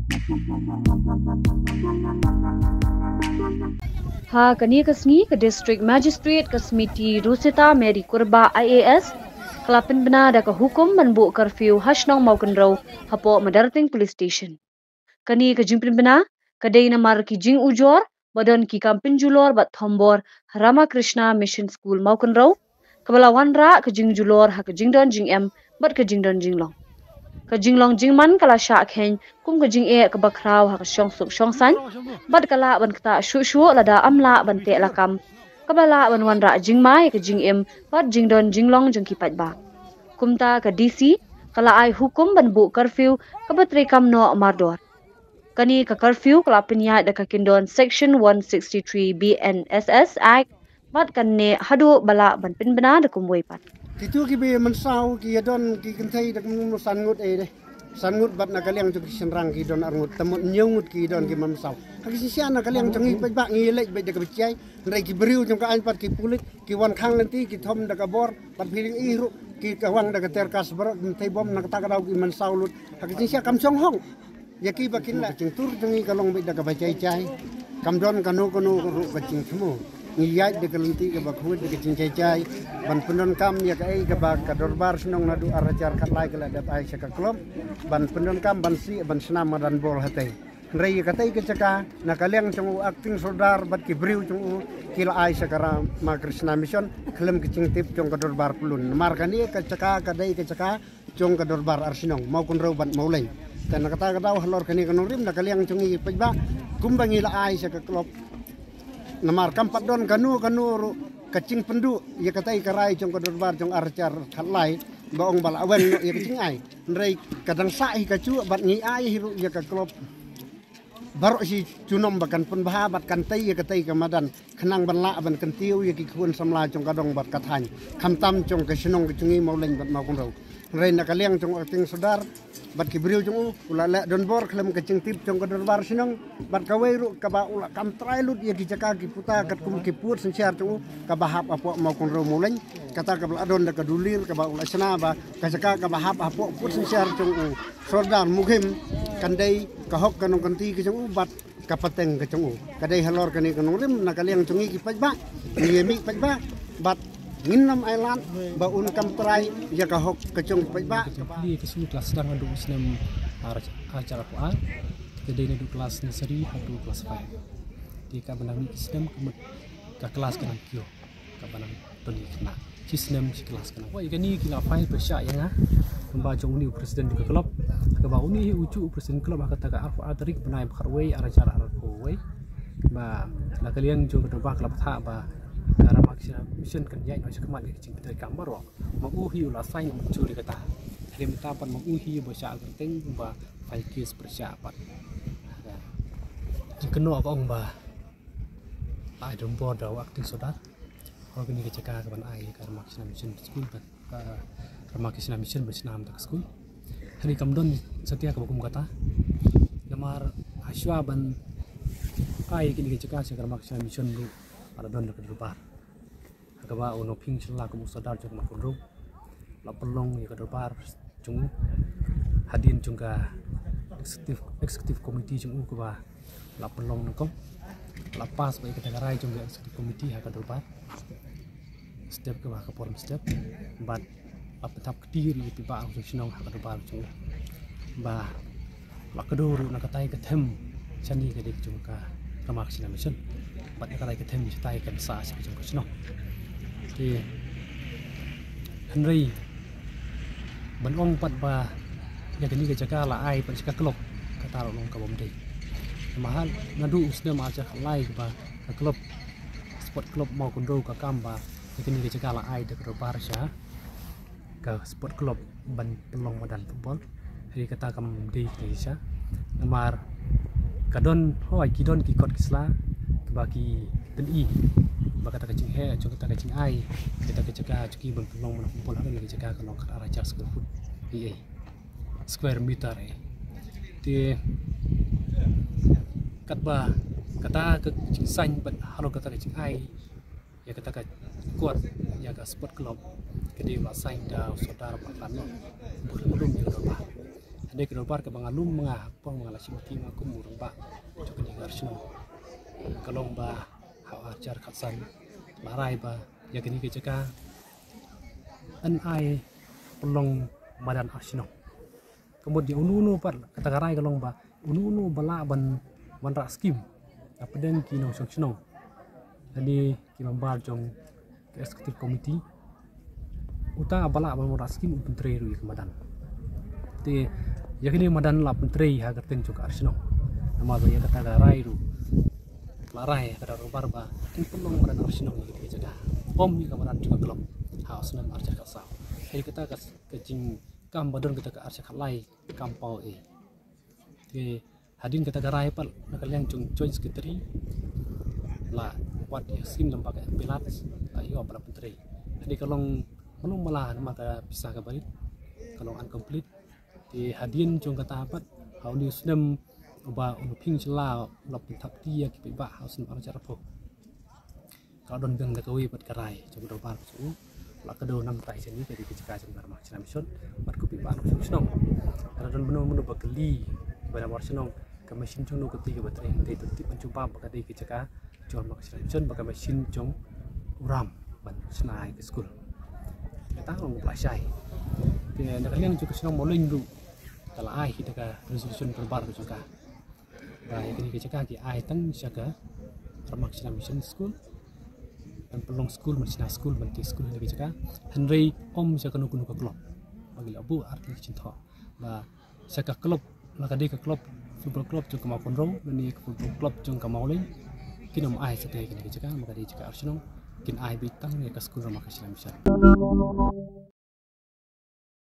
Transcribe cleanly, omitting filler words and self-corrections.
Ha kani kasni ke district magistrate ke smiti Rusita Mary Kurba IAS kelapin benar da ke hukum menbuk curfew hasnong mau kenrau hapo Madarting police station. Kani ke jimpin benar kedai namar ki jing ujor badan ki kampin julor bat thombor Rama Krishna Mission School mau kenrau kebalawan ra ke jing julor ha ke jing don jing em bat ke jing don jing long. Ke jing long jing man kala syak hen kum ke jing e ke bakrau ha ke syong suk syong san bat kala ban kata shu lada amla ban te lakam kabala ban wan ra jing mai ke jing em bat jing don jing long jeng ki pat ba kumta ke DC kala ai hukum ban bu curfew ke batri kam no mardor kani ke curfew kala pinya de ka kindon section 163 BNSS Act bat kan ne hadu bala ban pin bena de kum wei pat Kitu ki be mensau ki don ki kentai dak mun sangut de sangut bat na kaliang tu senrang ki don arngut temut nyungut ki don ki mensau ki sia na kaliang cengi ba ngi lek be dak becai ndai ki beriu jong ka an pat ki pulit ki wan khang nanti ki thom dak bor pat piling iru ki kawang dak terkas ber thai bom na ta ka dau ki mensau lut ki sia kam song hong ya ki bakin la cing tur cengi kalong be dak becai cai kam don kanu ru ka cing thmu ngiyai de kelenti ke bakhut de cincai ban pendon kam ya kai ke bak ka dorbar senong nadu arajar khatlai ke ladap ai saka klub ban pendon kam ban si ban senam dan bol hatai rei katai ke caka na kaliang chung acting sodar bat ki briu chung kila ai sakara ma Krishna Mission klem ke cingtip chung ka dorbar pulun mar kani ke caka kadai ke caka chung ka dorbar arsinong mau kun ro ban maulai tan kata kata halor kani kanurim na kaliang chung i pejba kumbangi la ai saka klub namar kampat don kanu ru kacing pendu ya katai karai jong kodorbar jong arcar khatlai baong balawen no ya kacing ai ndrei kadang sai kacu bat ngi ai hiru ya ka klop baru si junom bakan pun baha bat kantai ya katai kamadan kenang ban la ban kentiu ya ki khun samla jong kadong bat kathan khamtam jong ka sinong ka chungi mauleng bat ma kun rau ndrei na kaliang jong acting sodar bat ki briu jong ula le don bor klem kacing tip jong kodorbar sinong bat kawai ru ka ba ula kam trai lut ya ki jaka ki puta kat kum ki put sensiar jong ka bahap apo mau kun rau mauleng kata ka adon ka dulir ka ba ula sana ba ka jaka ka bahap apo put sensiar jong sodar mughim kandai ka hok kanong kanti ki jong bat kapateng ka jong kadai halor kani kanong rim na kaliang chungi ki pajba ni mi pajba bat nginam ailan ba un kam trai ya ka hok ka jong pajba di ke su kelas sedang adu senam acara Quran kedai adu kelas nursery adu kelas 5 di ka banami senam ke kelas kana kio ka banam toli kena sistem kelas kana wah ikani kila file bersyak ya membaca uni presiden di klub ke bau ni ucu presiden klub kata ka arfa adrik benai kharwei aracara arwei ba la kalian jo ke ba klub tha ba cara maksina mission kan yai no sekemat ke cing dari gambar wa mau hi ula sain mencuri kata dia minta pan mau hi bersyak genting ba file case bersyak pat keno ko ong ba ai dom bo da waktu saudara kalau kini kecaka kapan ai karena maksina mission school kan karena maksina mission bersenam tak school hari kamdon setia kebakum kata lemar aswa ban ai kini kecaka karena maksina mission lu pada don dekat rumah kaba ono ping celah ke musadar jong makun ru la pelong ya ke depan jong hadin jongga eksekutif komiti jong ku ba la pelong nkom la pas baik kita garai jongga eksekutif komiti ha ke depan step ke ba ke forum step bat apa tahap kediri pipa aku senong ha ke depan jong ba la keduru na katai ke them chani ke dik jongka kamak sina mission bat katai ke them citai kan sa sa jong ke senong thì Henry bên ông bật bà ya cái này cái là ai vẫn sẽ klub kata long ka bom dei mahal ngadu usne ma cha lai ba klub sport club mau kunro ka kamba cái này cái là ai de ka Barca ka sport club ban pelong badan football hari kata kam dei Indonesia namar kadon hoi kidon ki kot kisla bagi tni bakata kacing he jo kita kacing ai kita kecaka cuki ban pelong mana football hari kecaka kalong ka raja square foot square meter thì cắt ba kata ke sang ban halo kata ke ai ya kata ke kuat ya ke sport club ke dia sang da saudara pakan belum ya ba Ade ke dobar ke bangalum mengah pong mengalasi mati makum murung ba cok ni garsno kalong ba ha ajar khatsan larai ba ya kini ke ceka an ai pelong badan arsno kemudian unu par kata garai kalong ba unu bala ban rak skim apa den kino sokno jadi kimambar jong executive committee uta bala ban rak skim menteri ru kemadan te yakini madan la menteri ha kerten juga arsno nama ba ya kata garai ru larai kata robar ba tin pelong madan arsno gitu jaga om ni kamadan juga gelap ha asnan arja kasa jadi kita kecing kam badan kita ke arja kalai kampau te hadin kata garai pal nakal yang joint secretary la wat skim lembaga pilat ayo bala menteri jadi kalong malah maka bisa kabarit kalau incomplete di hadin jong kata apa hau ni sudem ba ping cela lop tak dia ki ba hau sen para cara pok kalau don geng dekawi pat karai jong do bar su la kedo nam tai sini jadi kecika jong bar mak mission bat ku ba no senong kalau don beno bakeli pada war senong ke mesin jong no ketiga baterai te tertib mencoba bakadi kecika jong mak mission baka mesin jong uram ban senai ke school kita ngomong pelasai dia nak kalian juga senang moling dulu kalau ai kita ke resolution terbaru juga baik ini kita ki ai tang jaga termak mission school dan pelong school masih school banti school ini kita Henry om jaga nukun ke klub bagi abu arti cinta ba jaga klub maka dia ke klub football club juga mau kontrol dan ini football club juga mau lain kini ai setelah ini kita maka dia juga arsenal kin ai bitang ya ke school termak mission